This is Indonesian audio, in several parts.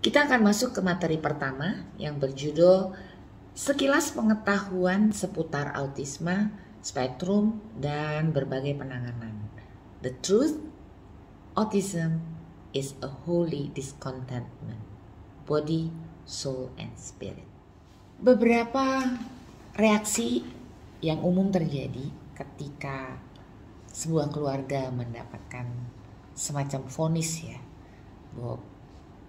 Kita akan masuk ke materi pertama yang berjudul Sekilas Pengetahuan Seputar Autisme, Spektrum, dan Berbagai Penanganan. The truth, autism is a holy discontentment, body, soul, and spirit. Beberapa reaksi yang umum terjadi ketika sebuah keluarga mendapatkan semacam vonis ya, bahwa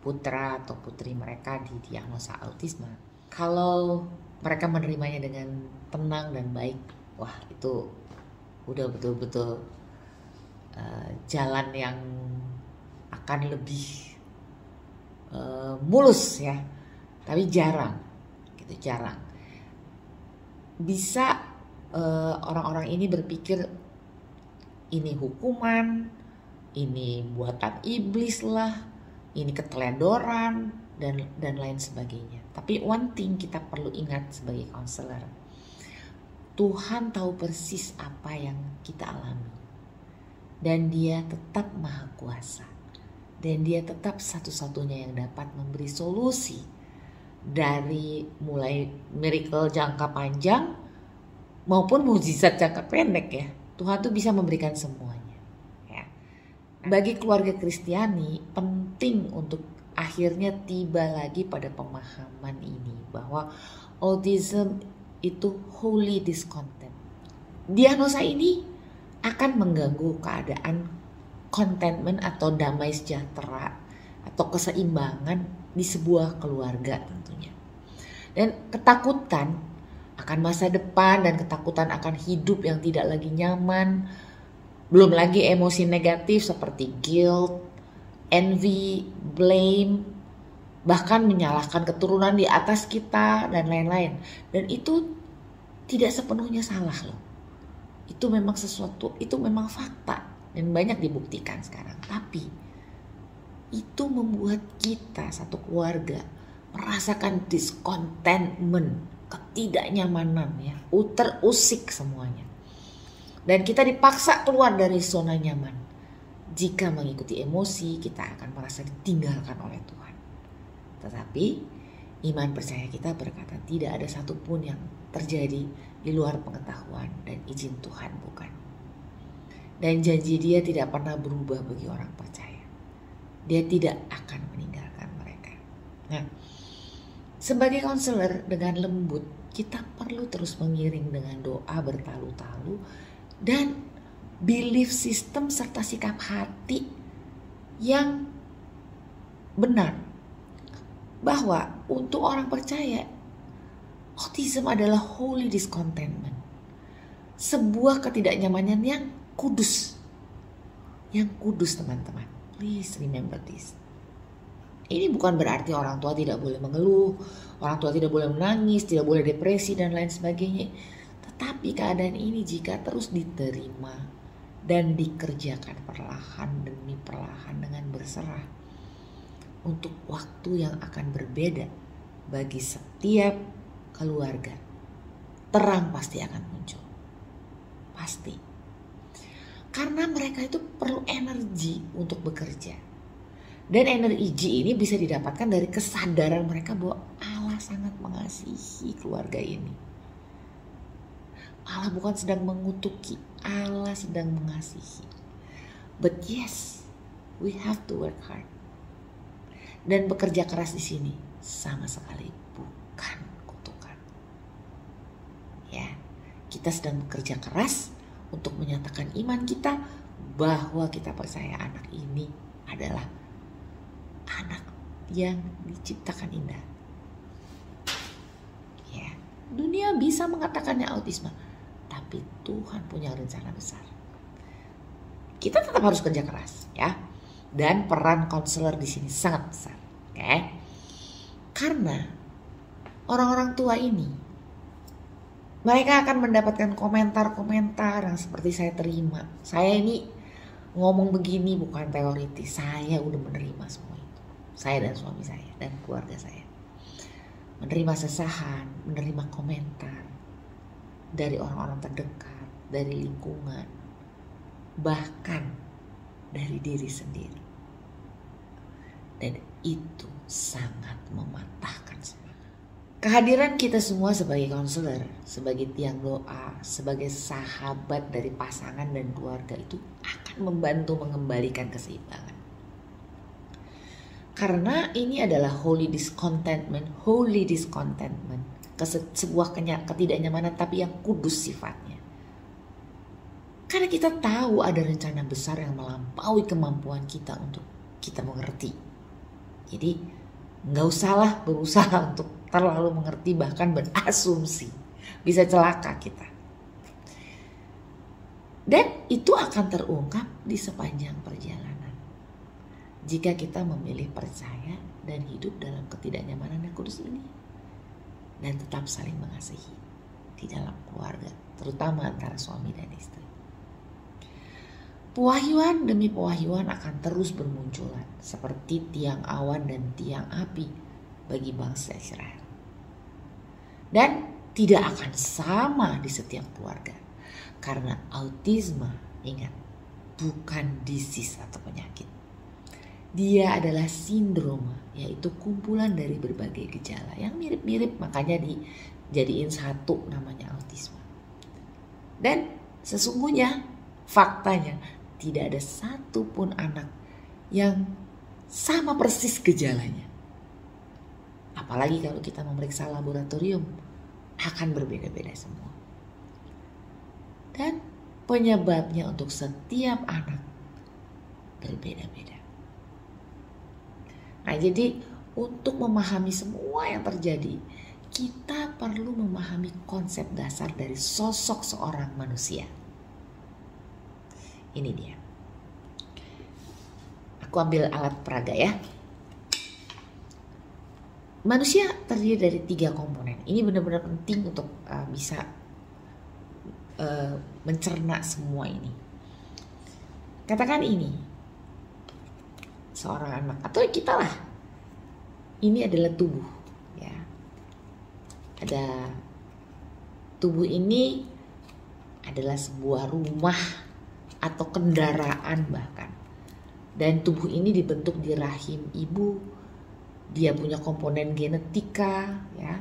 putra atau putri mereka didiagnosa autisme. Kalau mereka menerimanya dengan tenang dan baik, wah itu udah betul-betul jalan yang akan lebih mulus ya. Tapi jarang, bisa orang-orang ini berpikir ini hukuman, ini buatan iblis lah, ini keteledoran dan lain sebagainya. Tapi one thing kita perlu ingat sebagai konselor, Tuhan tahu persis apa yang kita alami, dan Dia tetap maha kuasa, dan Dia tetap satu-satunya yang dapat memberi solusi dari mulai miracle jangka panjang maupun mukjizat jangka pendek ya. Tuhan tuh bisa memberikan semuanya ya. Bagi keluarga Kristiani penting untuk akhirnya tiba lagi pada pemahaman ini bahwa autism itu holy discontent. Diagnosa ini akan mengganggu keadaan contentment atau damai sejahtera atau keseimbangan di sebuah keluarga tentunya. Dan ketakutan akan masa depan dan ketakutan akan hidup yang tidak lagi nyaman, belum lagi emosi negatif seperti guilt, envy, blame, bahkan menyalahkan keturunan di atas kita dan lain-lain. Dan itu tidak sepenuhnya salah loh. Itu memang sesuatu, itu memang fakta dan banyak dibuktikan sekarang. Tapi itu membuat kita satu keluarga merasakan discontentment, ketidaknyamanan ya, terusik semuanya. Dan kita dipaksa keluar dari zona nyaman. Jika mengikuti emosi, kita akan merasa ditinggalkan oleh Tuhan. Tetapi iman percaya kita berkata tidak ada satupun yang terjadi di luar pengetahuan dan izin Tuhan, bukan. Dan janji Dia tidak pernah berubah bagi orang percaya. Dia tidak akan meninggalkan mereka. Nah, sebagai konselor dengan lembut, kita perlu terus mengiring dengan doa bertalu-talu dan belief system serta sikap hati yang benar. Bahwa untuk orang percaya, autism adalah holy discontentment. Sebuah ketidaknyamanan yang kudus. Yang kudus teman-teman. Please remember this. Ini bukan berarti orang tua tidak boleh mengeluh, orang tua tidak boleh menangis, tidak boleh depresi dan lain sebagainya. Tetapi keadaan ini jika terus diterima dan dikerjakan perlahan demi perlahan dengan berserah untuk waktu yang akan berbeda bagi setiap keluarga, terang pasti akan muncul. Pasti. Karena mereka itu perlu energi untuk bekerja. Dan energi ini bisa didapatkan dari kesadaran mereka bahwa Allah sangat mengasihi keluarga ini. Allah bukan sedang mengutuki, Allah sedang mengasihi. But yes, we have to work hard. Dan bekerja keras di sini sama sekali bukan kutukan. Ya, kita sedang bekerja keras untuk menyatakan iman kita bahwa kita percaya anak ini adalah anak yang diciptakan indah. Ya, dunia bisa mengatakannya autisme, tapi Tuhan punya rencana besar. Kita tetap harus kerja keras ya. Dan peran konselor di sini sangat besar. Oke? Karena orang-orang tua ini mereka akan mendapatkan komentar-komentar yang seperti saya terima. Saya ini ngomong begini bukan teoritis. Saya udah menerima semua itu. Saya dan suami saya dan keluarga saya. Menerima sesahan, menerima komentar dari orang-orang terdekat, dari lingkungan, bahkan dari diri sendiri. Dan itu sangat mematahkan semangat. Kehadiran kita semua sebagai konselor, sebagai tiang doa, sebagai sahabat dari pasangan dan keluarga itu akan membantu mengembalikan keseimbangan. Karena ini adalah holy discontentment, sebuah ketidaknyamanan tapi yang kudus sifatnya. Karena kita tahu ada rencana besar yang melampaui kemampuan kita untuk kita mengerti. Jadi nggak usahlah berusaha untuk terlalu mengerti, bahkan berasumsi. Bisa celaka kita. Dan itu akan terungkap di sepanjang perjalanan. Jika kita memilih percaya dan hidup dalam ketidaknyamanan yang kudus ini. Dan tetap saling mengasihi di dalam keluarga, terutama antara suami dan istri. Pewahyuan demi pewahyuan akan terus bermunculan seperti tiang awan dan tiang api bagi bangsa Israel. Dan tidak akan sama di setiap keluarga. Karena autisme, ingat, bukan disease atau penyakit. Dia adalah sindroma, yaitu kumpulan dari berbagai gejala yang mirip-mirip, makanya dijadiin satu namanya autisme. Dan sesungguhnya faktanya tidak ada satupun anak yang sama persis gejalanya. Apalagi kalau kita memeriksa laboratorium, akan berbeda-beda semua. Dan penyebabnya untuk setiap anak berbeda-beda. Nah, jadi untuk memahami semua yang terjadi, kita perlu memahami konsep dasar dari sosok seorang manusia. Ini dia. Aku ambil alat peraga ya. Manusia terdiri dari 3 komponen. Ini benar-benar penting untuk bisa mencerna semua ini. Katakan ini, seorang anak atau kita lah. Ini adalah tubuh, ya. Ada tubuh ini adalah sebuah rumah atau kendaraan bahkan. Dan tubuh ini dibentuk di rahim ibu. Dia punya komponen genetika, ya.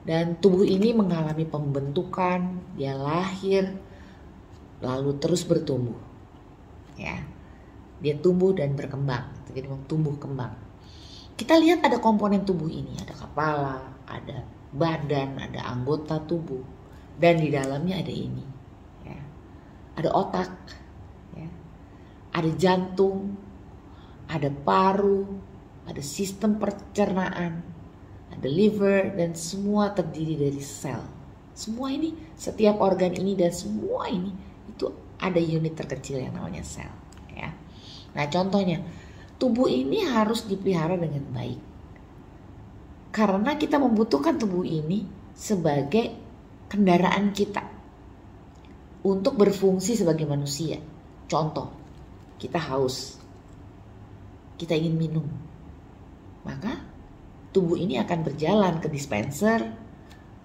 Dan tubuh ini mengalami pembentukan, dia lahir, lalu terus bertumbuh, ya. Dia tumbuh dan berkembang, jadi tumbuh kembang. Kita lihat ada komponen tubuh ini, ada kepala, ada badan, ada anggota tubuh, dan di dalamnya ada ini, ya. Ada otak, ya. Ada jantung, ada paru, ada sistem pencernaan, ada liver, dan semua terdiri dari sel. Semua ini, setiap organ ini dan semua ini itu ada unit terkecil yang namanya sel, ya. Nah, contohnya, tubuh ini harus dipelihara dengan baik. Karena kita membutuhkan tubuh ini sebagai kendaraan kita untuk berfungsi sebagai manusia. Contoh, kita haus, kita ingin minum, maka tubuh ini akan berjalan ke dispenser,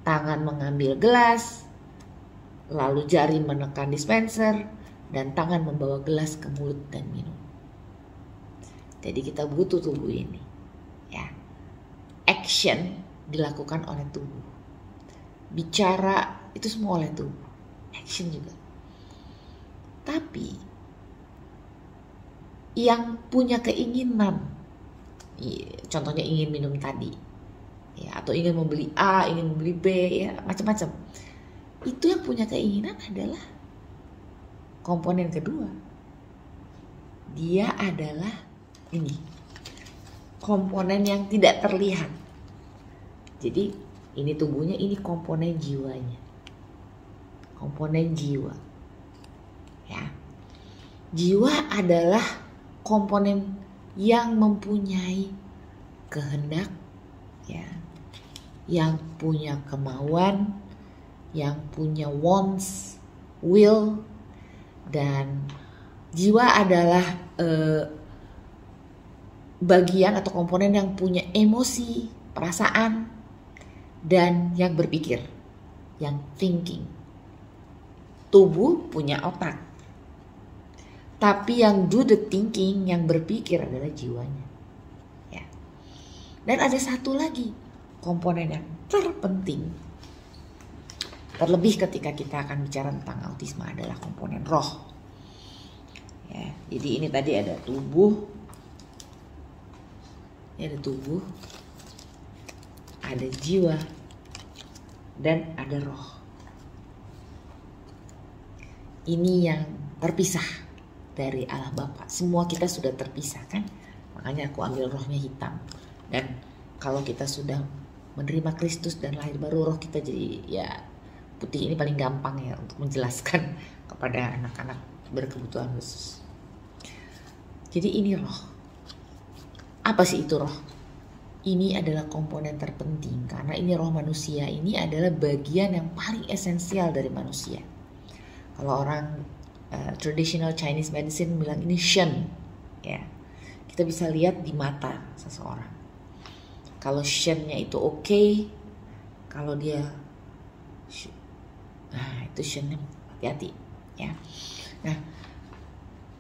tangan mengambil gelas, lalu jari menekan dispenser, dan tangan membawa gelas ke mulut dan minum. Jadi kita butuh tubuh ini, ya. Action dilakukan oleh tubuh, bicara itu semua oleh tubuh, action juga. Tapi yang punya keinginan, contohnya ingin minum tadi, ya, atau ingin membeli A, ingin membeli B, ya, macam-macam. Itu yang punya keinginan adalah komponen kedua. Dia adalah ini, komponen yang tidak terlihat. Jadi ini tubuhnya, ini komponen jiwanya, komponen jiwa, ya. Jiwa adalah komponen yang mempunyai kehendak, ya, yang punya kemauan, yang punya wants, will, dan jiwa adalah bagian atau komponen yang punya emosi, perasaan, dan yang berpikir, yang thinking. Tubuh punya otak, tapi yang do the thinking, yang berpikir adalah jiwanya, ya. Dan ada satu lagi komponen yang terpenting, terlebih ketika kita akan bicara tentang autisme, adalah komponen roh. Ya, jadi ini tadi ada tubuh, ada jiwa, dan ada roh. Ini yang terpisah dari Allah Bapa. Semua kita sudah terpisah kan? Makanya aku ambil rohnya hitam. Dan kalau kita sudah menerima Kristus dan lahir baru, roh kita jadi ya putih. Ini paling gampang ya untuk menjelaskan kepada anak-anak berkebutuhan khusus. Jadi ini roh. Apa sih itu roh? Ini adalah komponen terpenting karena ini roh manusia. Ini adalah bagian yang paling esensial dari manusia. Kalau orang traditional Chinese medicine bilang ini shen, ya, kita bisa lihat di mata seseorang. Kalau shennya itu oke, kalau dia, nah itu shennya hati-hati, ya. Nah,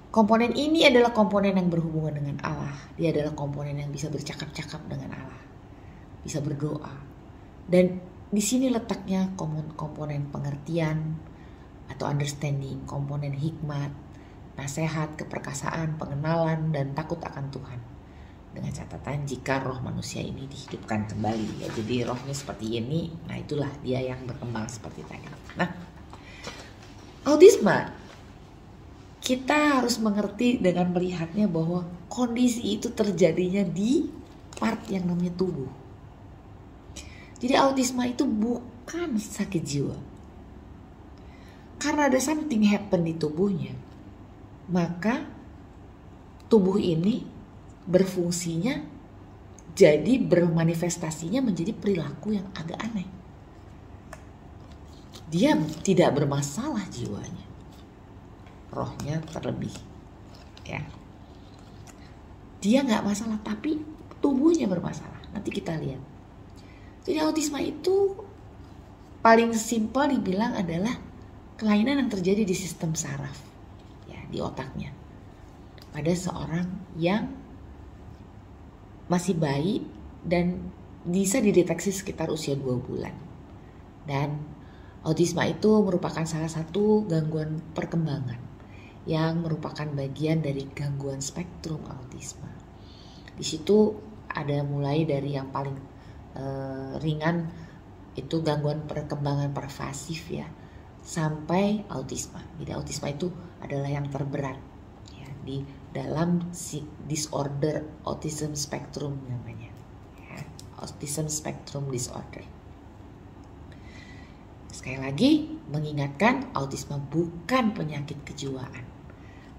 komponen ini adalah komponen yang berhubungan dengan Allah. Dia adalah komponen yang bisa bercakap-cakap dengan Allah, bisa berdoa. Dan di sini letaknya komponen pengertian atau understanding, komponen hikmat, nasihat, keperkasaan, pengenalan, dan takut akan Tuhan. Dengan catatan jika roh manusia ini dihidupkan kembali, ya. Jadi rohnya seperti ini, nah itulah dia yang berkembang seperti tadi. Nah, autisme kita harus mengerti dengan melihatnya bahwa kondisi itu terjadinya di part yang namanya tubuh. Jadi autisme itu bukan sakit jiwa. Karena ada something happen di tubuhnya, maka tubuh ini berfungsinya jadi bermanifestasinya menjadi perilaku yang agak aneh. Dia tidak bermasalah jiwanya, rohnya terlebih, ya. Dia nggak masalah, tapi tubuhnya bermasalah. Nanti kita lihat. Jadi autisme itu paling simpel dibilang adalah kelainan yang terjadi di sistem saraf, ya, di otaknya, pada seorang yang masih bayi dan bisa dideteksi sekitar usia 2 bulan. Dan autisme itu merupakan salah satu gangguan perkembangan yang merupakan bagian dari gangguan spektrum autisme. Di situ ada mulai dari yang paling ringan itu gangguan perkembangan pervasif, ya, sampai autisme. Jadi autisme itu adalah yang terberat, ya, di dalam disorder autism spectrum namanya, ya, autism spectrum disorder. Sekali lagi mengingatkan, autisme bukan penyakit kejiwaan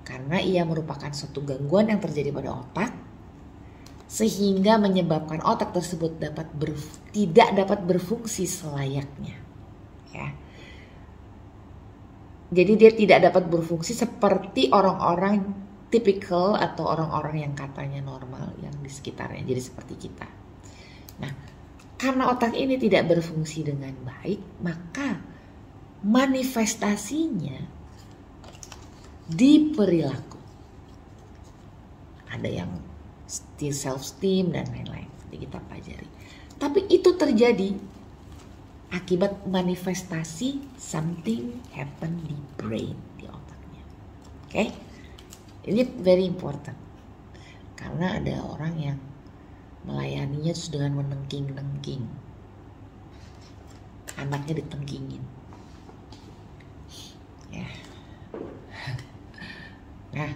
karena ia merupakan suatu gangguan yang terjadi pada otak sehingga menyebabkan otak tersebut tidak dapat berfungsi selayaknya, ya. Jadi dia tidak dapat berfungsi seperti orang-orang tipikal atau orang-orang yang katanya normal yang di sekitarnya, jadi seperti kita. Nah, karena otak ini tidak berfungsi dengan baik, maka manifestasinya di perilaku. Ada yang self-esteem dan lain-lain, nanti kita pelajari. Tapi itu terjadi akibat manifestasi something happen di brain, di otaknya. Oke? Ini very important. Karena ada orang yang melayaninya terus dengan menengking-nengking. Anaknya ditengkingin. Ya. Nah,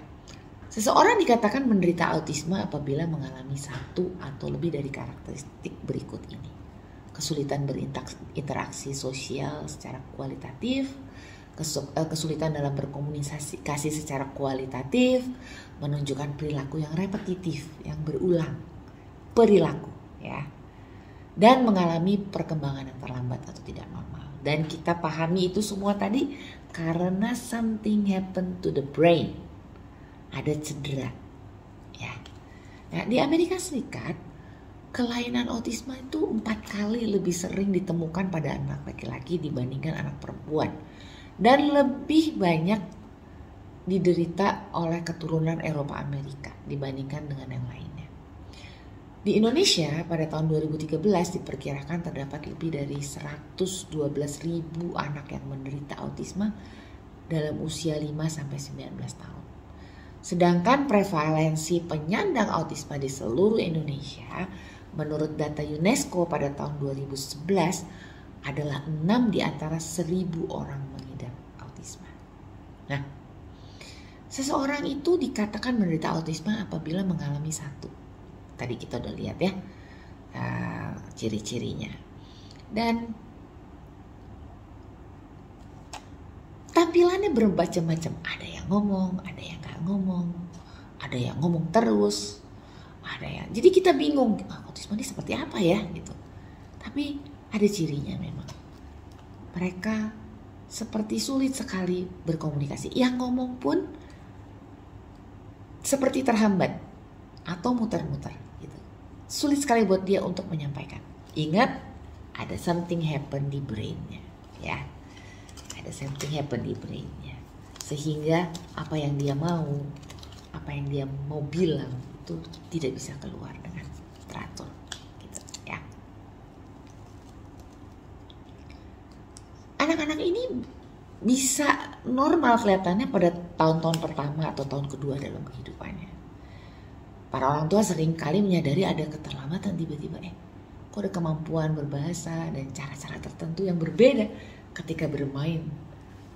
seseorang dikatakan menderita autisme apabila mengalami satu atau lebih dari karakteristik berikut ini. Kesulitan berinteraksi sosial secara kualitatif, kesulitan dalam berkomunikasi secara kualitatif, menunjukkan perilaku yang repetitif, yang berulang, perilaku, ya, dan mengalami perkembangan yang terlambat atau tidak normal. Dan kita pahami itu semua tadi karena something happen to the brain, ada cedera, ya. Nah, di Amerika Serikat kelainan autisme itu 4 kali lebih sering ditemukan pada anak laki-laki dibandingkan anak perempuan. Dan lebih banyak diderita oleh keturunan Eropa Amerika dibandingkan dengan yang lainnya. Di Indonesia pada tahun 2013 diperkirakan terdapat lebih dari 112.000 anak yang menderita autisme dalam usia 5-19 tahun. Sedangkan prevalensi penyandang autisme di seluruh Indonesia menurut data UNESCO pada tahun 2011 adalah 6 di antara 1.000 orang mengidap autisme. Nah, seseorang itu dikatakan menderita autisme apabila mengalami satu. Tadi kita udah lihat ya ciri-cirinya. Dan tampilannya bermacam-macam. Ada yang ngomong, ada yang gak ngomong, ada yang ngomong terus, ada yang. Jadi kita bingung, autisme ini seperti apa ya gitu. Tapi ada cirinya memang. Mereka seperti sulit sekali berkomunikasi. Yang ngomong pun seperti terhambat atau muter-muter. Sulit sekali buat dia untuk menyampaikan. Ingat, ada something happen di brainnya, ya. Ada something happen di brainnya, sehingga apa yang dia mau, apa yang dia mau bilang itu tidak bisa keluar dengan teratur, gitu, ya. Anak-anak ini bisa normal kelihatannya pada tahun-tahun pertama atau tahun kedua dalam kehidupannya. Para orang tua sering kali menyadari ada keterlambatan tiba-tiba, kok ada kemampuan berbahasa dan cara-cara tertentu yang berbeda ketika bermain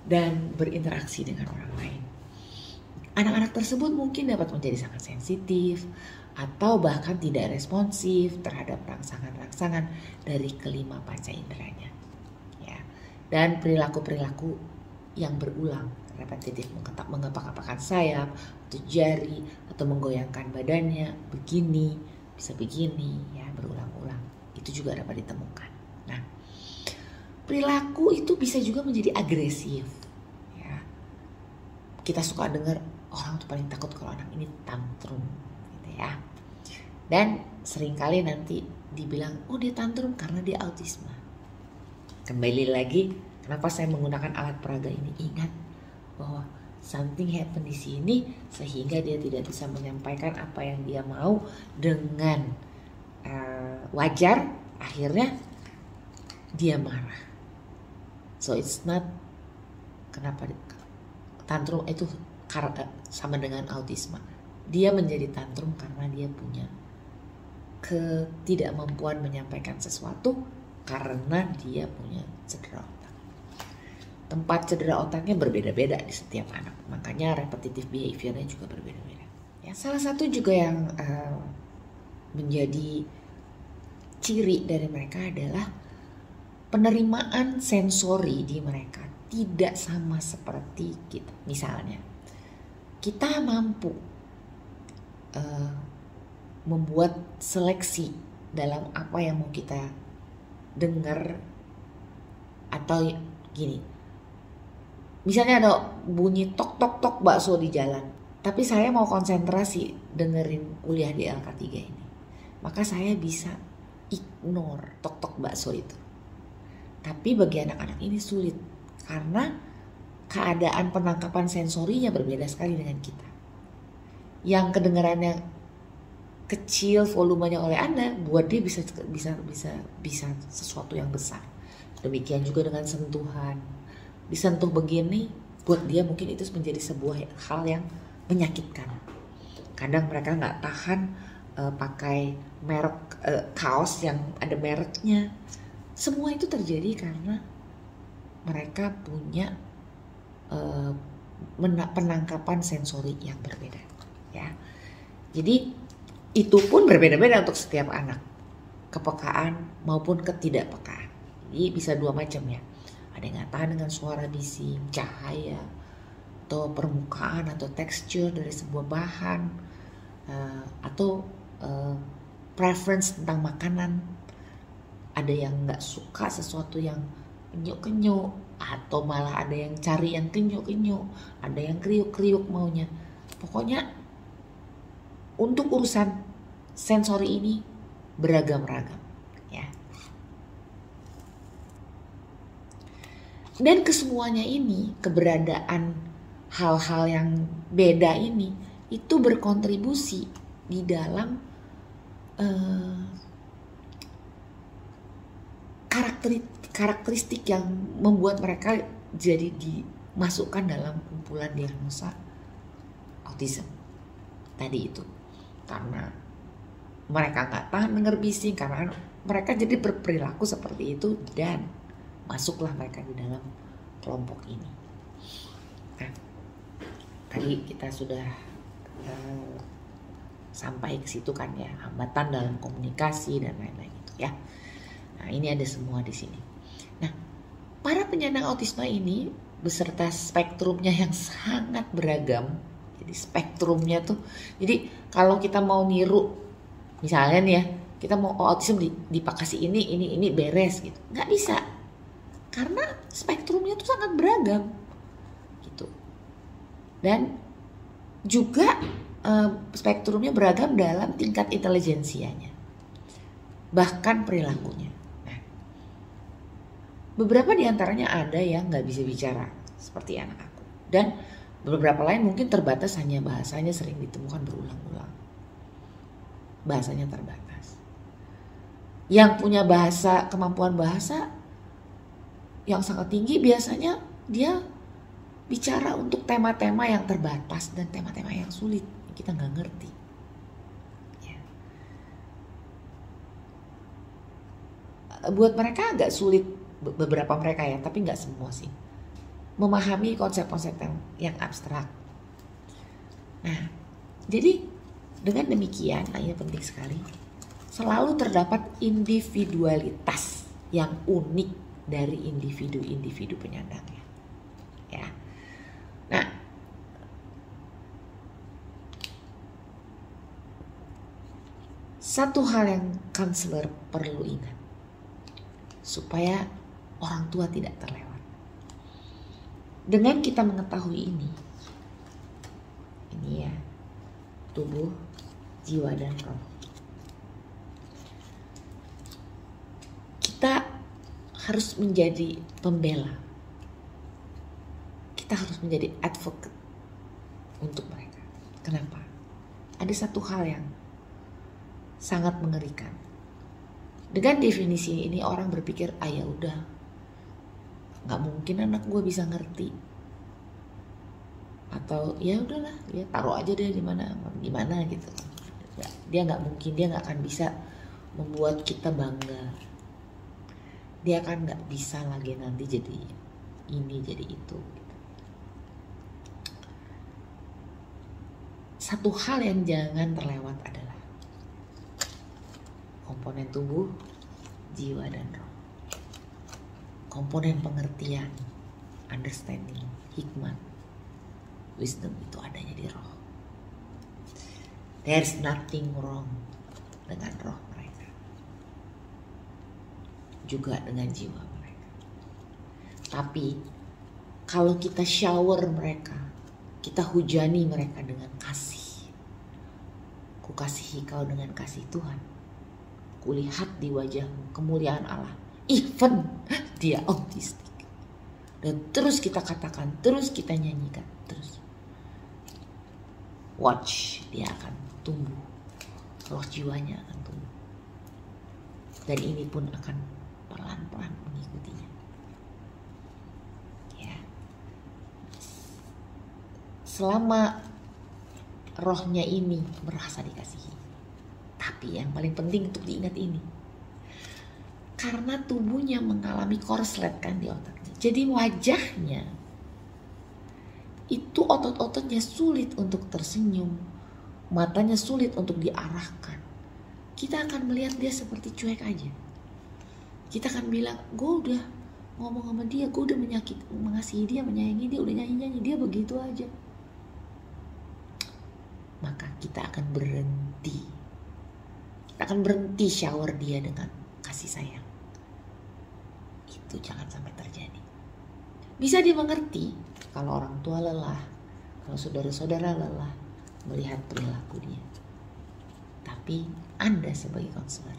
dan berinteraksi dengan orang lain. Anak-anak tersebut mungkin dapat menjadi sangat sensitif atau bahkan tidak responsif terhadap rangsangan-rangsangan dari kelima panca inderanya. Ya. Dan perilaku-perilaku yang berulang, repetitif, mengepak-epakan sayap atau jari atau menggoyangkan badannya begini, bisa begini, ya, berulang-ulang. Itu juga dapat ditemukan. Nah, perilaku itu bisa juga menjadi agresif, ya. Kita suka dengar orang tuh paling takut kalau anak ini tantrum, gitu ya. Dan seringkali nanti dibilang, oh dia tantrum karena dia autisme. Kembali lagi, kenapa saya menggunakan alat peraga ini? Ingat bahwa something happen di sini sehingga dia tidak bisa menyampaikan apa yang dia mau dengan wajar. Akhirnya dia marah. So it's not, kenapa tantrum itu sama dengan autisme. Dia menjadi tantrum karena dia punya ketidakmampuan menyampaikan sesuatu karena dia punya cedera otak. Tempat cedera otaknya berbeda-beda di setiap anak, makanya repetitive behaviornya juga berbeda-beda. Ya, salah satu juga yang menjadi ciri dari mereka adalah penerimaan sensori di mereka tidak sama seperti kita. Misalnya, kita mampu membuat seleksi dalam apa yang mau kita dengar, atau gini. Misalnya ada bunyi tok tok tok bakso di jalan, tapi saya mau konsentrasi dengerin kuliah di LK3 ini. Maka saya bisa ignore tok tok bakso itu. Tapi bagi anak-anak ini sulit karena keadaan penangkapan sensorinya berbeda sekali dengan kita. Yang kedengarannya kecil volumenya oleh Anda buat dia bisa sesuatu yang besar. Demikian juga dengan sentuhan. Disentuh begini, buat dia mungkin itu menjadi sebuah hal yang menyakitkan. Kadang mereka nggak tahan pakai merek kaos yang ada mereknya. Semua itu terjadi karena mereka punya penangkapan sensori yang berbeda. Ya, jadi itu pun berbeda-beda untuk setiap anak, kepekaan maupun ketidakpekaan. Jadi bisa dua macam ya. Ada yang nggak tahan dengan suara bising, cahaya, atau permukaan atau tekstur dari sebuah bahan, atau preference tentang makanan. Ada yang nggak suka sesuatu yang kenyuk-kenyuk, atau malah ada yang cari yang kenyuk-kenyuk, ada yang kriuk-kriuk maunya. Pokoknya untuk urusan sensori ini beragam-ragam. Dan kesemuanya ini, keberadaan hal-hal yang beda ini, itu berkontribusi di dalam eh, karakteristik yang membuat mereka jadi dimasukkan dalam kumpulan diagnosa autism tadi itu. Karena mereka nggak tahan dengar bising, karena mereka jadi berperilaku seperti itu, dan masuklah mereka di dalam kelompok ini. Nah, tadi kita sudah sampai ke situ kan ya, hambatan dalam komunikasi dan lain-lain itu ya. Nah, ini ada semua di sini. Nah, para penyandang autisme ini beserta spektrumnya yang sangat beragam. Jadi spektrumnya tuh, jadi kalau kita mau niru, misalnya nih ya, kita mau autism dipakasih ini beres gitu, nggak bisa, karena spektrumnya tuh sangat beragam gitu. Dan juga spektrumnya beragam dalam tingkat intelijensianya, bahkan perilakunya. Beberapa diantaranya ada yang nggak bisa bicara seperti anak aku, dan beberapa lain mungkin terbatas, hanya bahasanya sering ditemukan berulang-ulang. Bahasanya terbatas. Yang punya kemampuan bahasa yang sangat tinggi biasanya dia bicara untuk tema-tema yang terbatas dan tema-tema yang sulit, kita nggak ngerti. Ya. Buat mereka agak sulit, beberapa mereka ya, tapi nggak semua sih, memahami konsep-konsep yang abstrak. Nah, jadi dengan demikian, ini penting sekali, selalu terdapat individualitas yang unik dari individu-individu penyandangnya. Ya. Nah, satu hal yang konselor perlu ingat supaya orang tua tidak terlewat. Dengan kita mengetahui ini ya, tubuh, jiwa, dan roh, kita harus menjadi pembela. Kita harus menjadi advocate untuk mereka. Kenapa? Ada satu hal yang sangat mengerikan. Dengan definisi ini orang berpikir, ya udah, nggak mungkin anak gue bisa ngerti, atau ya udahlah, ya taruh aja deh di mana gitu. Dia nggak mungkin, dia nggak akan bisa membuat kita bangga. Dia kan nggak bisa lagi nanti jadi ini jadi itu. Satu hal yang jangan terlewat adalah komponen tubuh, jiwa, dan roh. Komponen pengertian, understanding, hikmat, wisdom itu adanya di roh. There's nothing wrong dengan roh mereka, juga dengan jiwa mereka. Tapi kalau kita shower mereka, kita hujani mereka dengan kasih. Ku kasihi kau dengan kasih Tuhan. Kulihat di wajahmu kemuliaan Allah, even dia autistik. Dan terus kita katakan, terus kita nyanyikan, terus watch, dia akan tumbuh, roh jiwanya akan tumbuh, dan ini pun akan pelan-pelan mengikutinya. Ya, selama rohnya ini merasa dikasihi. Tapi yang paling penting untuk diingat ini, karena tubuhnya mengalami korslet kan di otaknya, jadi wajahnya itu otot-ototnya sulit untuk tersenyum, matanya sulit untuk diarahkan. Kita akan melihat dia seperti cuek aja. Kita akan bilang, gue udah ngomong sama dia, gue udah mengasihi dia, menyayangi dia, udah nyanyi-nyanyi, dia begitu aja. Maka kita akan berhenti. Kita akan berhenti shower dia dengan kasih sayang. Itu jangan sampai terjadi. Bisa dimengerti kalau orang tua lelah, kalau saudara-saudara lelah melihat perilaku dia. Tapi Anda sebagai konselor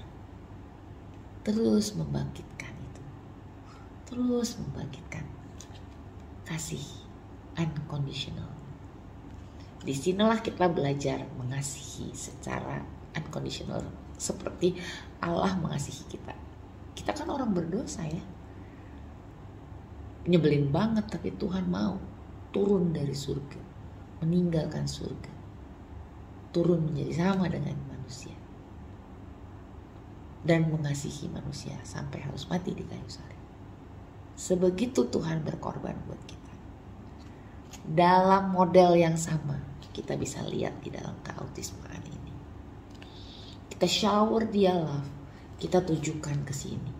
terus membangkitkan itu. Terus membangkitkan kasih unconditional. Disinilah kita belajar mengasihi secara unconditional seperti Allah mengasihi kita. Kita kan orang berdosa ya. Nyebelin banget, tapi Tuhan mau turun dari surga, meninggalkan surga, turun menjadi sama dengan manusia, dan mengasihi manusia sampai harus mati di kayu salib. Sebegitu Tuhan berkorban buat kita. Dalam model yang sama kita bisa lihat di dalam keautismaan ini. Kita shower dia love, kita tujukan ke sini,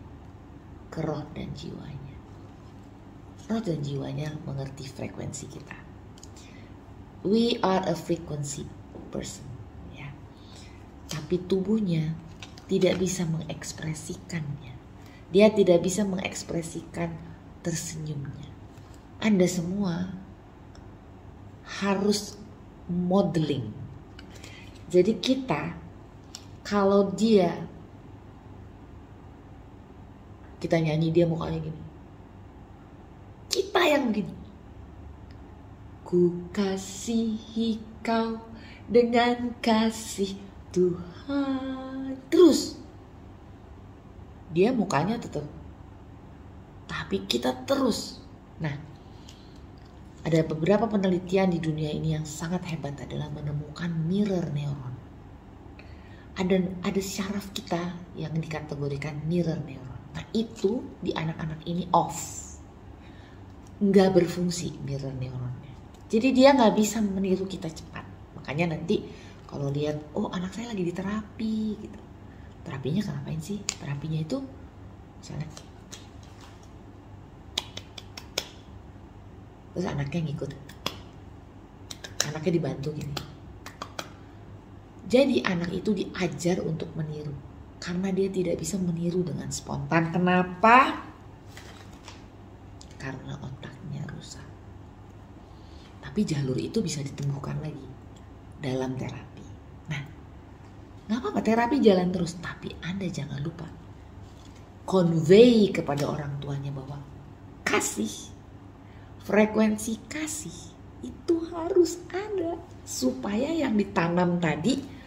ke roh dan jiwanya. Roh dan jiwanya mengerti frekuensi kita. We are a frequency person, ya. Tapi tubuhnya tidak bisa mengekspresikannya. Dia tidak bisa mengekspresikan tersenyumnya. Anda semua harus modeling. Jadi kita, kalau kita nyanyi, dia mukanya gini, kita yang begini, ku kasihi kau dengan kasih Tuhan, terus dia mukanya tetap, tapi kita terus. Nah, ada beberapa penelitian di dunia ini yang sangat hebat adalah menemukan mirror neuron. Ada syaraf kita yang dikategorikan mirror neuron. Nah, itu di anak-anak ini off, nggak berfungsi mirror neuronnya. Jadi dia nggak bisa meniru kita cepat. Makanya nanti kalau lihat, oh anak saya lagi di terapi gitu. Terapinya ngapain sih? Terapinya itu misalnya, terus anaknya ngikut, anaknya dibantu gini. Jadi anak itu diajar untuk meniru, karena dia tidak bisa meniru dengan spontan. Kenapa? Karena otaknya rusak. Tapi jalur itu bisa ditemukan lagi dalam terapi. Nah, gak apa-apa terapi jalan terus, tapi Anda jangan lupa convey kepada orang tuanya bahwa kasih, frekuensi kasih itu harus ada, supaya yang ditanam tadi,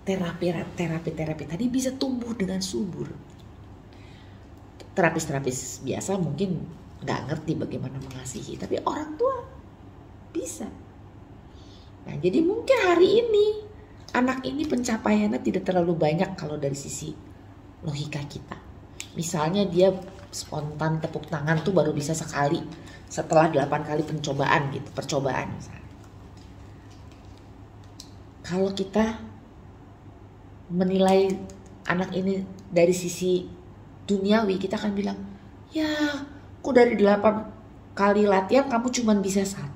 terapi tadi bisa tumbuh dengan subur. Terapis biasa mungkin nggak ngerti bagaimana mengasihi, tapi orang tua bisa. Nah, jadi mungkin hari ini anak ini pencapaiannya tidak terlalu banyak kalau dari sisi logika kita. Misalnya dia spontan tepuk tangan tuh baru bisa sekali setelah 8 kali percobaan misalnya. Kalau kita menilai anak ini dari sisi duniawi, kita akan bilang, ya kok dari 8 kali latihan kamu cuma bisa 1.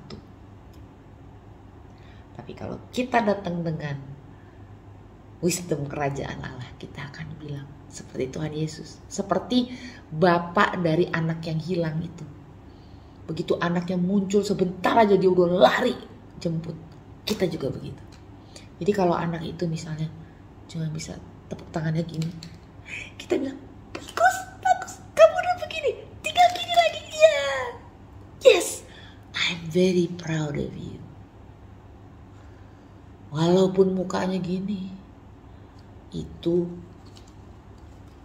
Tapi kalau kita datang dengan wisdom kerajaan Allah, kita akan bilang seperti Tuhan Yesus, seperti bapak dari anak yang hilang itu. Begitu anaknya muncul, sebentar aja dia udah lari jemput. Kita juga begitu. Jadi kalau anak itu misalnya cuma bisa tepuk tangannya gini, kita bilang, bagus, kamu udah begini, tinggal gini lagi, ya. Yes, I'm very proud of you. Walaupun mukanya gini, itu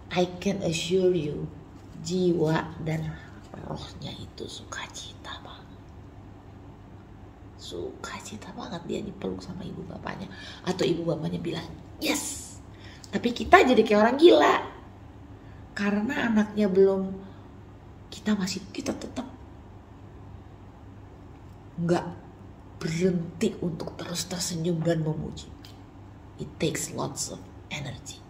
I can assure you, jiwa dan rohnya itu sukacita banget. Sukacita banget dia dipeluk sama ibu bapaknya. Atau ibu bapaknya bilang, yes. Tapi kita jadi kayak orang gila. Karena anaknya belum, kita tetap nggak berhenti untuk terus tersenyum dan memuji. It takes lots of energy.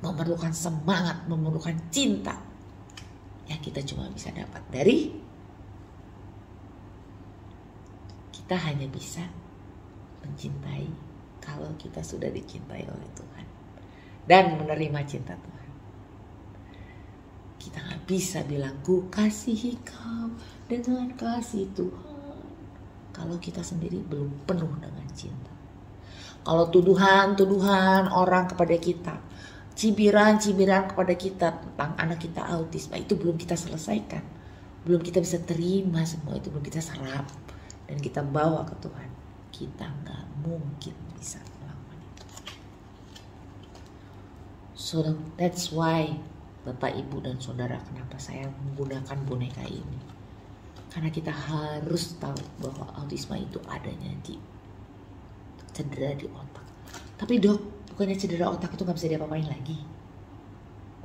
Memerlukan semangat, memerlukan cinta yang kita cuma bisa dapat dari, kita hanya bisa mencintai kalau kita sudah dicintai oleh Tuhan dan menerima cinta Tuhan. Kita gak bisa bilang, ku kasihi kau dengan kasih Tuhan, kalau kita sendiri belum penuh dengan cinta. Kalau tuduhan orang kepada kita, cibiran kepada kita tentang anak kita autis, itu belum kita selesaikan, belum kita bisa terima semua itu, belum kita serap dan kita bawa ke Tuhan, kita nggak mungkin bisa melakukan itu. So that's why Bapak, Ibu, dan Saudara, kenapa saya menggunakan boneka ini. Karena kita harus tahu bahwa autisme itu adanya di cedera di otak. Tapi dok, bukannya cedera otak itu gak bisa diapa-apain lagi?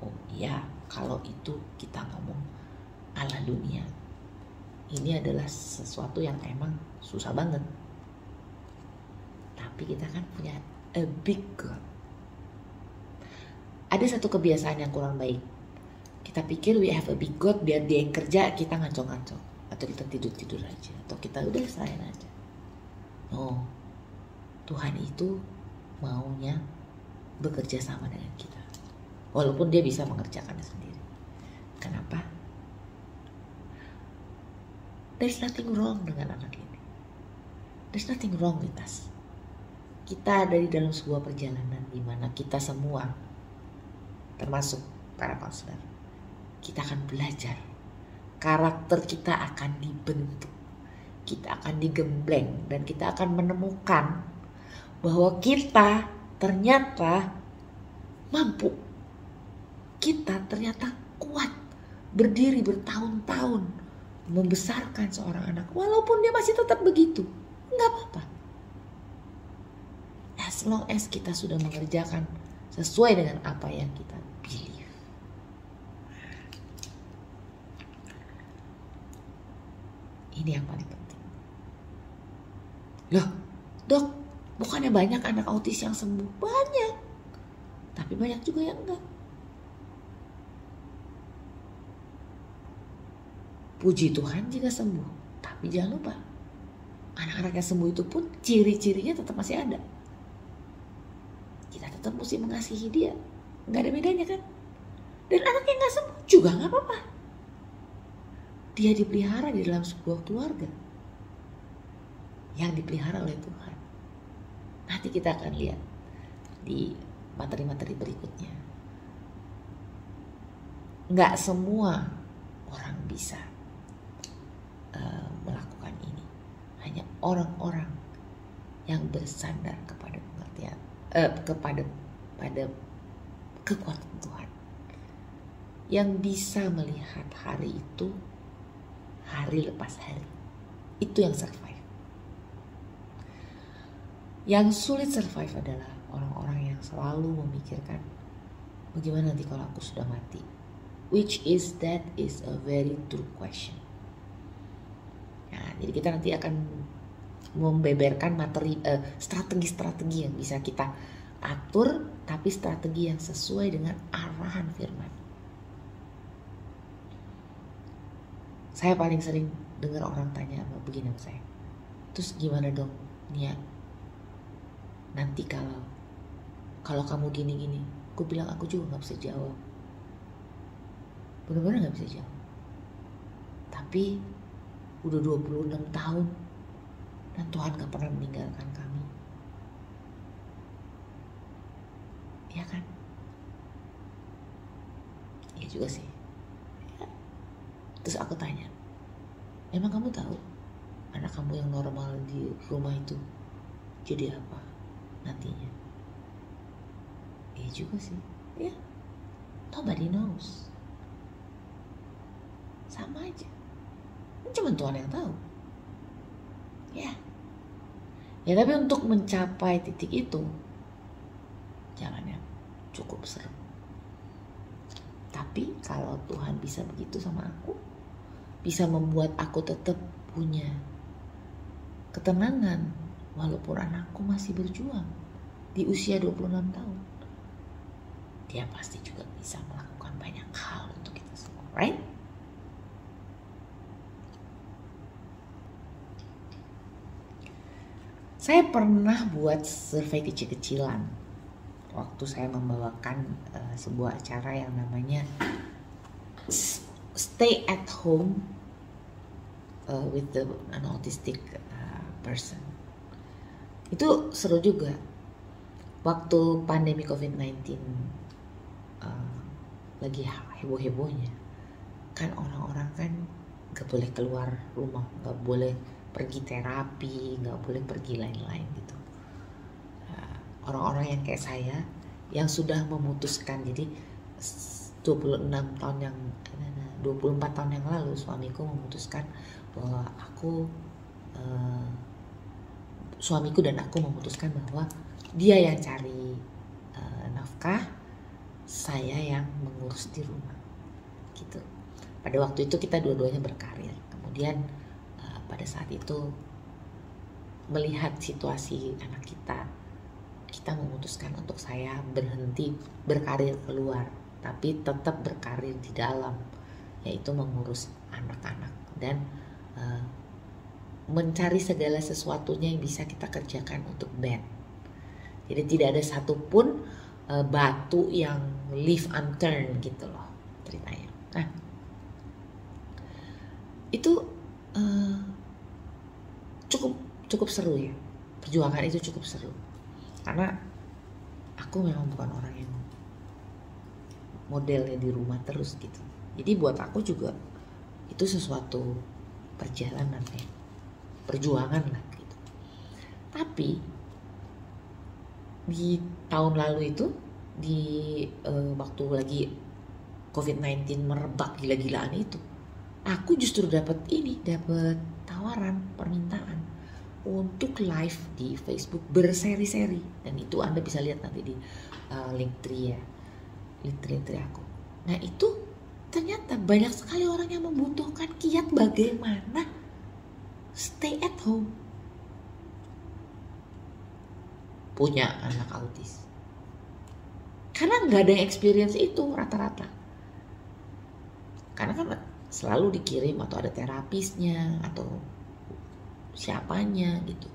Oh iya, kalau itu kita ngomong ala dunia. Ini adalah sesuatu yang emang susah banget. Tapi kita kan punya a big God. Ada satu kebiasaan yang kurang baik. Kita pikir we have a big God, biar dia yang kerja, kita ngaco-ngaco. Atau kita tidur-tidur aja. Atau kita udah serahin aja. No, Tuhan itu maunya bekerja sama dengan kita. Walaupun dia bisa mengerjakannya sendiri. Kenapa? There's nothing wrong dengan anak ini. There's nothing wrong with us. Kita ada di dalam sebuah perjalanan di mana kita semua, termasuk para konselor, kita akan belajar. Karakter kita akan dibentuk. Kita akan digembleng dan kita akan menemukan bahwa kita ternyata mampu. Kita ternyata kuat berdiri bertahun-tahun membesarkan seorang anak walaupun dia masih tetap begitu. Nggak apa-apa. As long as kita sudah mengerjakan sesuai dengan apa yang kita believe. Ini yang paling penting. Loh, dok, bukannya banyak anak autis yang sembuh? Banyak. Tapi banyak juga yang enggak. Puji Tuhan jika sembuh. Tapi jangan lupa, anak-anak yang sembuh itu pun ciri-cirinya tetap masih ada. Kita tetap mesti mengasihi dia. Nggak ada bedanya kan? Dan anak yang nggak sembuh juga nggak apa-apa. Dia dipelihara di dalam sebuah keluarga yang dipelihara oleh Tuhan. Nanti kita akan lihat di materi-materi berikutnya. Nggak semua orang bisa melakukan ini. Hanya orang-orang yang bersandar kepada pengertian, kepada kekuatan Tuhan, yang bisa melihat hari itu hari lepas hari. Itu yang survive. Yang sulit survive adalah orang-orang yang selalu memikirkan bagaimana nanti kalau aku sudah mati. Which is that is a very true question. Nah, jadi kita nanti akan membeberkan materi strategi-strategi yang bisa kita atur, tapi strategi yang sesuai dengan arahan firman. Saya paling sering dengar orang tanya begini sama saya, terus gimana dong Nia, nanti kalau kamu gini-gini. Aku bilang aku juga gak bisa jawab, benar-benar gak bisa jawab. Tapi udah 26 tahun dan Tuhan gak pernah meninggalkan kami. Ya kan? Iya juga sih. Terus aku tanya, emang kamu tahu anak kamu yang normal di rumah itu jadi apa nantinya? Iya juga sih. Ya, nobody knows. Sama aja. Cuma Tuhan yang tahu. Ya. Ya tapi untuk mencapai titik itu, jalannya cukup seru. Tapi kalau Tuhan bisa begitu sama aku, bisa membuat aku tetap punya ketenangan walaupun anakku masih berjuang di usia 26 tahun. Dia pasti juga bisa melakukan banyak hal untuk kita semua, right? Saya pernah buat survei kecil-kecilan waktu saya membawakan sebuah acara yang namanya Stay at Home with an autistic person. Itu seru juga. Waktu pandemi COVID-19 lagi heboh-hebohnya, kan orang-orang kan gak boleh keluar rumah, gak boleh pergi terapi, gak boleh pergi lain-lain gitu. Orang-orang yang kayak saya yang sudah memutuskan. Jadi 26 tahun yang 24 tahun yang lalu suamiku memutuskan bahwa suamiku dan aku memutuskan bahwa dia yang cari nafkah, saya yang mengurus di rumah gitu. Pada waktu itu kita dua-duanya berkarir. Kemudian pada saat itu melihat situasi anak kita memutuskan untuk saya berhenti berkarir keluar, tapi tetap berkarir di dalam, yaitu mengurus anak-anak dan mencari segala sesuatunya yang bisa kita kerjakan untuk band. Jadi tidak ada satupun batu yang leave unturned gitu loh ceritanya. Nah itu cukup seru ya, perjuangan itu cukup seru karena aku memang bukan orang yang modelnya di rumah terus gitu. Jadi buat aku juga itu sesuatu perjalanan ya, perjuangan lah gitu. Tapi di tahun lalu itu di waktu lagi COVID-19 merebak gila-gilaan itu, aku justru dapat tawaran permintaan untuk live di Facebook berseri-seri, dan itu Anda bisa lihat nanti di Linktree ya, Linktree aku. Nah itu ternyata banyak sekali orang yang membutuhkan kiat bagaimana stay at home, punya anak autis, karena nggak ada yang experience itu rata-rata, karena kan selalu dikirim atau ada terapisnya atau siapanya gitu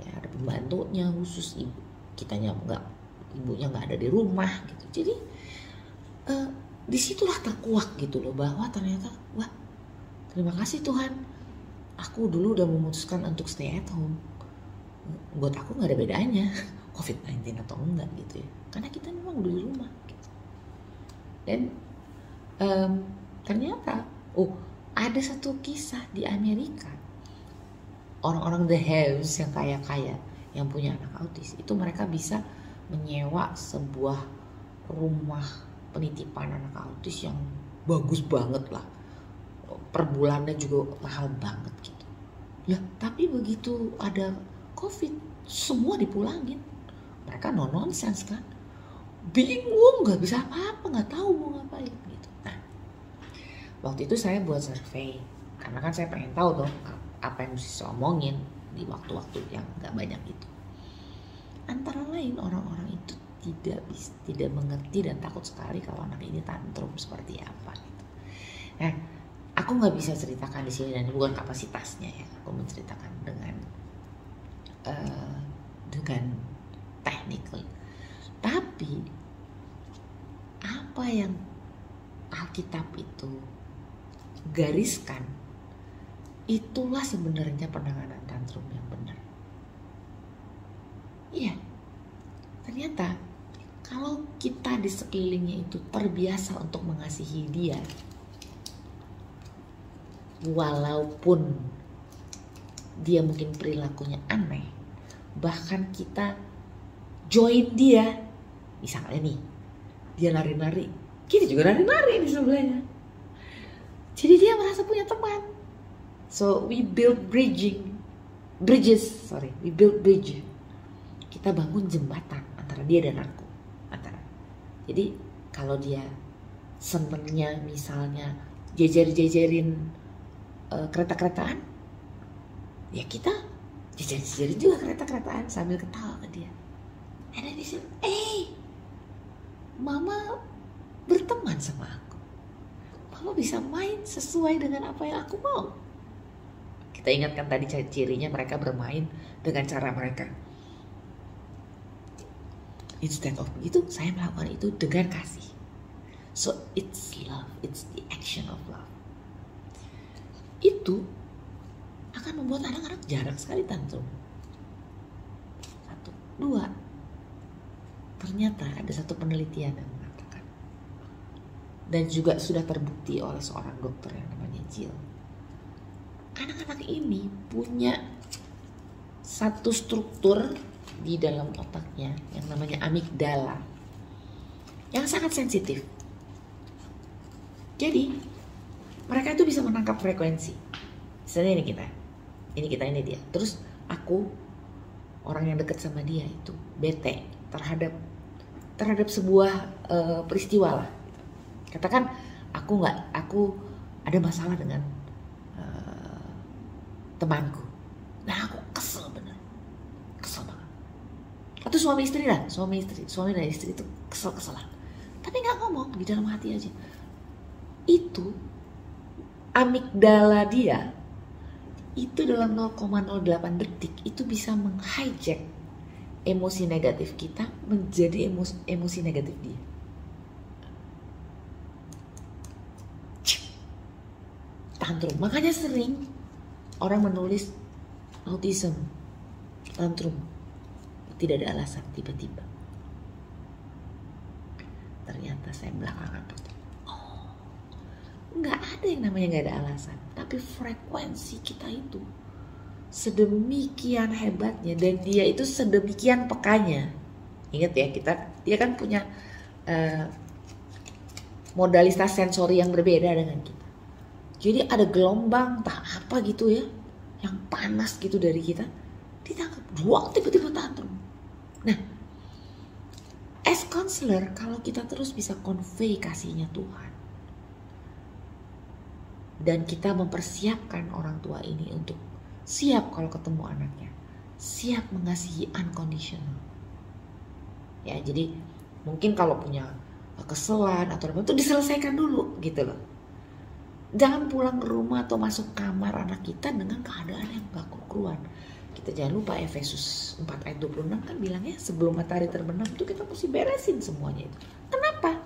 ya, ada pembantunya khusus, ibunya nggak ada di rumah gitu. Jadi disitulah terkuak gitu loh, bahwa ternyata wah terima kasih Tuhan, aku dulu udah memutuskan untuk stay at home. Buat aku nggak ada bedanya COVID-19 atau enggak gitu ya, karena kita memang udah di rumah gitu. Dan ternyata ada satu kisah di Amerika, orang-orang the haves yang kaya-kaya yang punya anak autis itu mereka bisa menyewa sebuah rumah penitipan anak autis yang bagus banget lah, per bulannya juga mahal banget gitu. Lah tapi begitu ada COVID semua dipulangin, mereka no nonsense kan, bingung, nggak bisa apa-apa, nggak tahu mau ngapain gitu. Nah waktu itu saya buat survei karena kan saya pengen tahu dong apa yang mesti saya omongin di waktu-waktu yang nggak banyak itu. Antara lain orang-orang itu tidak mengerti dan takut sekali kalau anak ini tantrum seperti apa gitu. Nah aku nggak bisa ceritakan di sini dan bukan kapasitasnya ya, aku menceritakan dengan technical. Tapi apa yang Alkitab itu gariskan, itulah sebenarnya penanganan tantrum yang benar. Iya, ternyata kalau kita di sekelilingnya itu terbiasa untuk mengasihi dia, walaupun dia mungkin perilakunya aneh, bahkan kita join dia, misalnya nih dia lari-lari, kita juga lari-lari di sebelahnya, jadi dia merasa punya teman. So we build bridge. Kita bangun jembatan antara dia dan aku. Jadi kalau dia senengnya misalnya jejer-jejerin kereta-keretaan, ya kita jejer-jejerin juga kereta-keretaan sambil ketawa ke dia. And then he said, Mama berteman sama aku. Mama bisa main sesuai dengan apa yang aku mau. Kita ingatkan tadi cirinya mereka bermain dengan cara mereka. Instead of begitu, saya melakukan itu dengan kasih. So it's love, it's the action of love. Itu akan membuat anak-anak jarang sekali tantrum. 1, 2. Ternyata ada satu penelitian yang mengatakan, dan juga sudah terbukti oleh seorang dokter yang namanya Jill, anak-anak ini punya satu struktur di dalam otaknya yang namanya amigdala. yang sangat sensitif. Jadi mereka itu bisa menangkap frekuensi. Misalnya ini dia. Terus aku, orang yang dekat sama dia itu bete terhadap sebuah peristiwa lah. Katakan aku ada masalah dengan temanku. Nah aku kesel banget. Atau suami dan istri itu kesel-keselan. Tapi nggak ngomong, di dalam hati aja. Itu amigdala dia itu dalam 0,08 detik itu bisa menghijack emosi negatif kita menjadi emosi negatif dia. Tantrum. Makanya sering orang menulis autism, tantrum, tidak ada alasan, tiba-tiba. Ternyata saya belakangan nggak ada yang namanya nggak ada alasan, tapi frekuensi kita itu sedemikian hebatnya dan dia itu sedemikian pekanya. Ingat ya, dia kan punya modalitas sensori yang berbeda dengan kita. Jadi ada gelombang apa gitu ya, yang panas gitu dari kita, ditangkap, duang, tiba-tiba tantrum. Nah, as counselor, kalau kita terus bisa convey kasihnya Tuhan, dan kita mempersiapkan orang tua ini untuk siap kalau ketemu anaknya, siap mengasihi unconditional. Ya, jadi mungkin kalau punya keselan atau apa itu diselesaikan dulu gitu loh. Jangan pulang ke rumah atau masuk kamar anak kita dengan keadaan yang gak karuan. Kita jangan lupa Efesus 4 ayat 26 kan bilangnya sebelum matahari terbenam itu kita mesti beresin semuanya itu. Kenapa?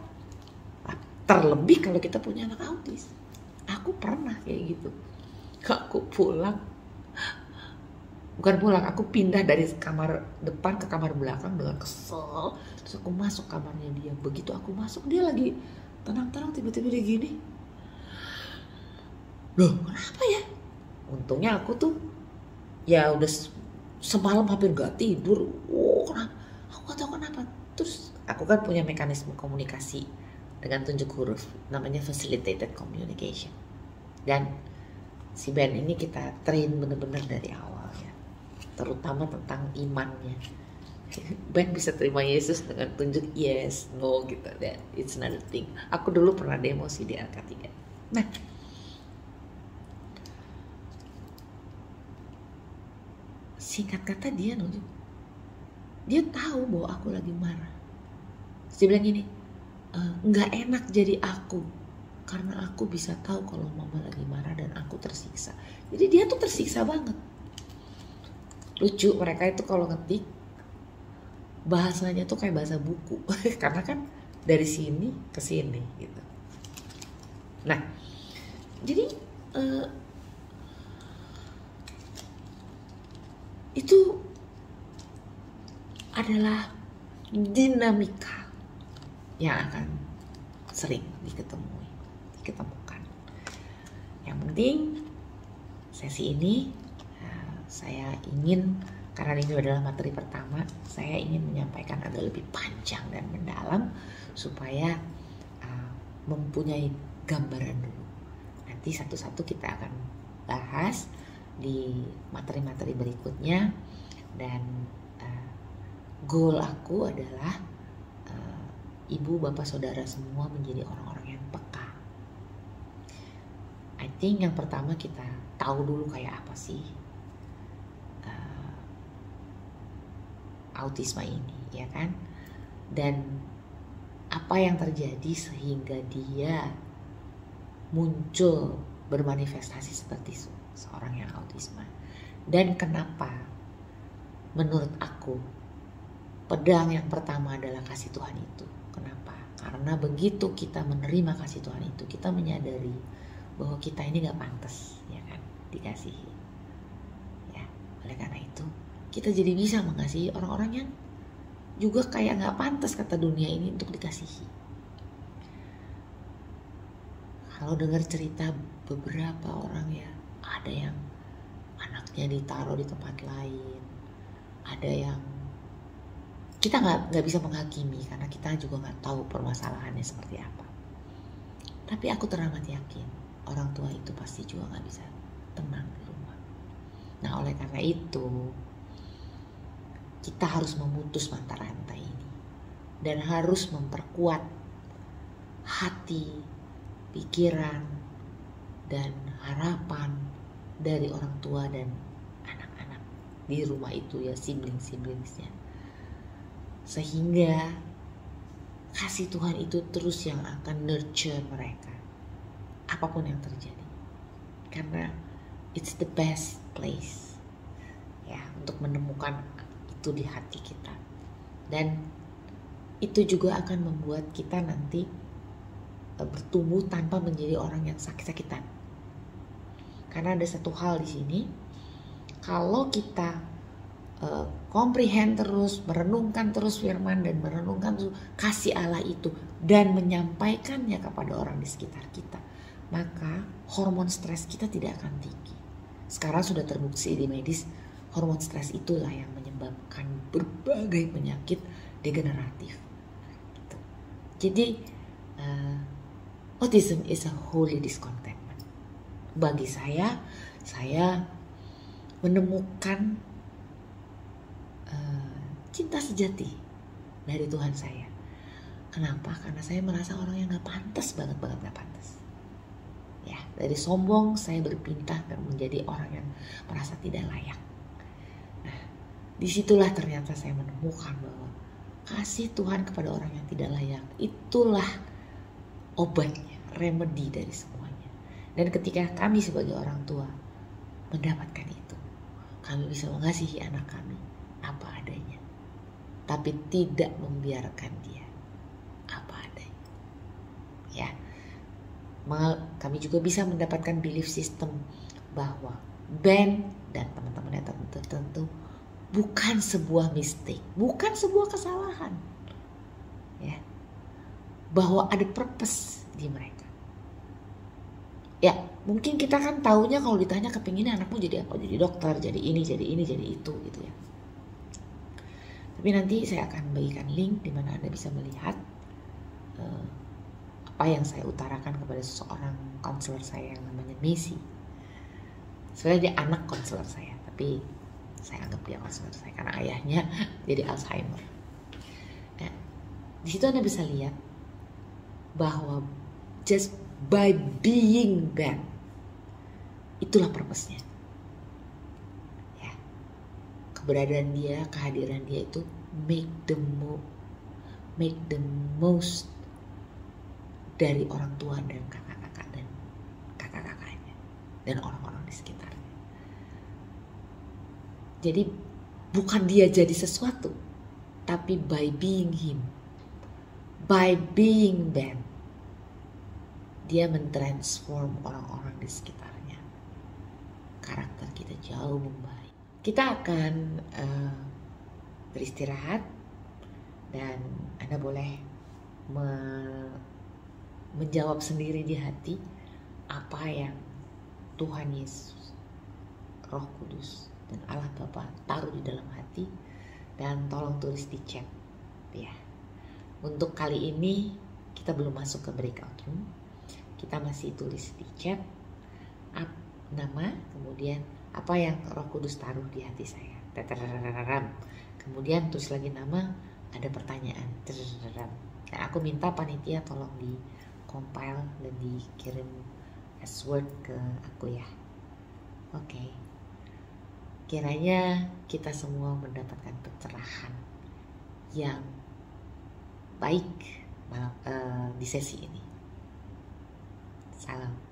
Terlebih kalau kita punya anak autis. Aku pernah kayak gitu. Aku aku pindah dari kamar depan ke kamar belakang dengan kesel. Terus aku masuk kamarnya dia. Begitu aku masuk, dia lagi tenang-tenang, tiba-tiba dia gini. Loh, kenapa ya? Untungnya aku tuh ya udah semalam hampir gak tidur. Kenapa? Aku gak tahu kenapa. Terus aku kan punya mekanisme komunikasi dengan tunjuk huruf, namanya facilitated communication. Dan si Ben ini kita train bener-bener dari awal ya, terutama tentang imannya. Ben bisa terima Yesus dengan tunjuk yes, no gitu. That it's another thing. Aku dulu pernah demosi di RK3. Nah, singkat kata dia tahu bahwa aku lagi marah. Dia bilang gini, nggak enak jadi aku karena aku bisa tahu kalau mama lagi marah dan aku tersiksa. Jadi dia tuh tersiksa banget. Lucu, mereka itu kalau ngetik bahasanya tuh kayak bahasa buku karena kan dari sini ke sini gitu. Nah, jadi itu adalah dinamika yang akan sering diketemukan. Yang penting sesi ini saya ingin, karena ini adalah materi pertama, saya ingin menyampaikan agak lebih panjang dan mendalam supaya mempunyai gambaran dulu. Nanti satu-satu kita akan bahas di materi-materi berikutnya, dan goal aku adalah ibu, bapak, saudara semua menjadi orang-orang yang peka. I think yang pertama kita tahu dulu kayak apa sih autisme ini, ya kan? Dan apa yang terjadi sehingga dia muncul bermanifestasi seperti seorang yang autisme. Dan kenapa menurut aku pedang yang pertama adalah kasih Tuhan itu. Kenapa? Karena begitu kita menerima kasih Tuhan itu, kita menyadari bahwa kita ini gak pantas, ya kan, dikasihi. Ya, oleh karena itu kita jadi bisa mengasihi orang-orang yang juga kayak gak pantas kata dunia ini untuk dikasihi. Kalau dengar cerita beberapa orang ya, ada yang anaknya ditaruh di tempat lain, ada yang kita nggak bisa menghakimi karena kita juga nggak tahu permasalahannya seperti apa. Tapi aku teramat yakin orang tua itu pasti juga nggak bisa tenang di rumah. Nah, oleh karena itu kita harus memutus mata rantai ini dan harus memperkuat hati, pikiran, dan harapan dari orang tua dan anak-anak di rumah itu, ya, sibling-siblingsnya, sehingga kasih Tuhan itu terus yang akan nurture mereka apapun yang terjadi, karena it's the best place ya untuk menemukan itu di hati kita. Dan itu juga akan membuat kita nanti bertumbuh tanpa menjadi orang yang sakit-sakitan. Karena ada satu hal di sini, kalau kita comprehend terus, merenungkan terus firman dan merenungkan terus kasih Allah itu dan menyampaikannya kepada orang di sekitar kita, maka hormon stres kita tidak akan tinggi. Sekarang sudah terbukti di medis, hormon stres itulah yang menyebabkan berbagai penyakit degeneratif. Gitu. Jadi autism is a holy discontentment. Bagi saya menemukan cinta sejati dari Tuhan saya. Kenapa? Karena saya merasa orang yang gak pantas, banget gak pantas. Ya, dari sombong saya berpindah dan menjadi orang yang merasa tidak layak. Nah, disitulah ternyata saya menemukan bahwa kasih Tuhan kepada orang yang tidak layak itulah obatnya, remedi dari semuanya. Dan ketika kami sebagai orang tua mendapatkan itu, kami bisa mengasihi anak kami apa adanya, tapi tidak membiarkan dia apa adanya. Ya, kami juga bisa mendapatkan belief system bahwa Ben dan teman-temannya tertentu bukan sebuah mistake, bukan sebuah kesalahan. Ya, bahwa ada purpose di mereka. Ya, mungkin kita kan taunya kalau ditanya kepinginnya anakmu jadi apa, jadi dokter, jadi ini, jadi itu gitu ya. Tapi nanti saya akan bagikan link di mana Anda bisa melihat apa yang saya utarakan kepada seseorang konselor saya yang namanya Messi. Sebenarnya dia anak konselor saya, tapi saya anggap dia konselor saya karena ayahnya jadi Alzheimer. Nah, di situ Anda bisa lihat bahwa just by being Ben, itulah purpose-nya. Ya, keberadaan dia, kehadiran dia itu make the most dari orang tua dan kakak-kakak dan kakak-kakaknya dan orang-orang di sekitarnya. Jadi bukan dia jadi sesuatu, tapi by being him, by being Ben, dia mentransform orang-orang di sekitarnya. Karakter kita jauh membaik. Kita akan beristirahat dan Anda boleh menjawab sendiri di hati apa yang Tuhan Yesus, Roh Kudus, dan Allah Bapa taruh di dalam hati, dan tolong tulis di chat ya. Untuk kali ini kita belum masuk ke breakout room. Kita masih tulis di chat nama, kemudian apa yang Roh Kudus taruh di hati saya. Kemudian tulis lagi nama, ada pertanyaan. Dan aku minta panitia tolong di compile dan dikirim as word ke aku ya. Oke. Kiranya kita semua mendapatkan pencerahan yang baik di sesi ini. Salam.